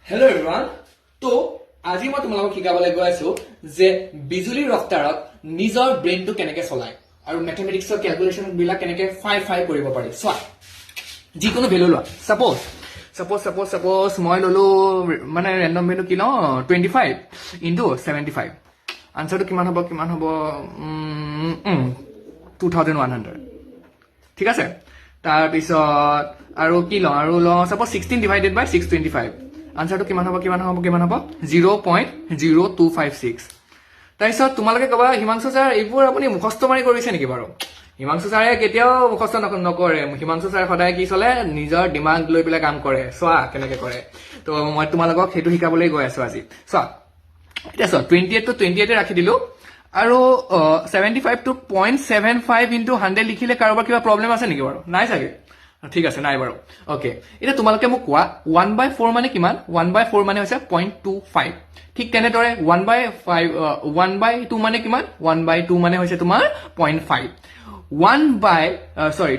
Hello everyone. তো আজি মই তোমালোকক শিকাবলৈ গৈ আছো যে বিজুলীৰ ৰফতাৰত নিজৰ ব্ৰেইনটো কেনেকৈ চলায় আৰু ম্যাথমেটিক্সৰ ক্যালকুলেশন বিলাক কেনেকৈ ফাই কৰিব পাৰি সোৱা যিকোনো ভ্যালু লোৱা সাপোজ মই ললো মানে ৰেন্ডম ভ্যালু কি ল 25 ইনটু 75 আনসাৰটো কিমান হ'ব 2100 ঠিক আছে তাৰ পিছত আৰু কি ল সাপোজ 16 ডিভাইডেড বাই 625 আনসাৰটো কিমান হ'ব 0.0256 তাৰপিছত তোমালোকে কবা হিমাংশু স্যাৰ এইবোৰ আপুনি মুখস্থ মাৰি কৰিছে নেকি বাৰু হিমাংশু স্যাৰে কেতিয়াও মুখস্থ নকৰে হিমাংশু স্যাৰ সদায় কি চলে নিজৰ দিমাগ লৈ পেলাই কাম কৰে সোৱা কেনেকৈ কৰে তো মই তোমালোকক হেতু শিকাবলৈ গৈ আছো আজি সোৱা এটা সোৱা 28 তো 28 ৰাখি দিলো আৰু 75 টু 0.75 ইনটু 100 লিখিলে কাৰোবাৰ কিবা প্ৰবলেম আছে নেকি বাৰু নাই চাগে ঠিক আছে নাই বাৰু ওকে এটা তোমালোকে মোক কোৱা 1/4 মানে কিমান 1/4 মানে হৈছে 0.25 ঠিক তেনেদৰে 1/2 মানে কিমান 1/2 মানে হৈছে তোমাৰ 0.5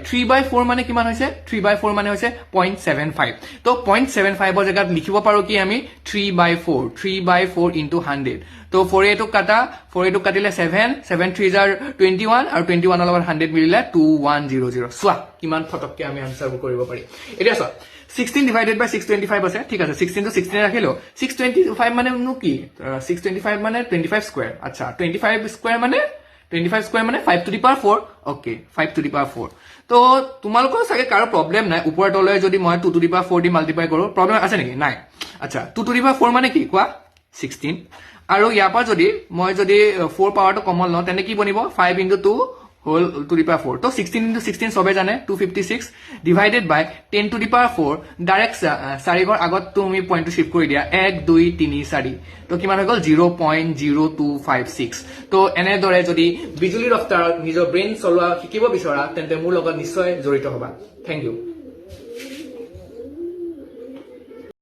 3/4 মানে কিমান হৈছে 3/4 মানে হৈছে 0.75 তো 0.75 জেগাত লিখিব পাৰো কি আমি 3/4 ইনটু 100 তো 48 টো কাটিলে 7 3 are 21 আৰু 21 লগত 100 মিলিলে 2100 সোৱা কিমান ফটককে আমি আনসাৰ কৰিব পাৰি এতিয়া সোৱা 16 ডিভাইডেড বাই 625 আছে ঠিক আছে 16 to 16 ৰাখিলো 625 মানে নো কি 625 মানে 25 স্কয়াৰ আচ্ছা 25 স্কয়াৰ মানে 5 to the power 4 okay 5 to the power 4 তো তোমালোকৰ সাগে কাৰো প্ৰবলেম নাই ওপৰ তলে যদি মই 2 to the power 4 the multiply কৰো প্ৰবলেম আছে নেকি নাই আচ্ছা 2 to the power 4 মানে কি কোৱা 16 আৰু ইয়াৰ পৰা মই যদি 4 পাৱাৰটো কমন লওঁ তেনে কি বনিব 5 into 2 whole to the power 4 তো 16 into 16 সবে জানে 256 divided by 10 to the power 4 direct 4 ঘৰ আগত তুমি পইণ্টটো শিফট কৰি দিয়া 1 2 3 4 তো কিমান হৈ গল 0.0256 তো এনেদৰে যদি বিজুলী ৰফতাৰত নিজৰ ব্ৰেইন চলোৱা শিকিব বিচৰা তেন্তে মোৰ লগত নিশ্চয় জড়িত হ'বা থ্যাংক ইউ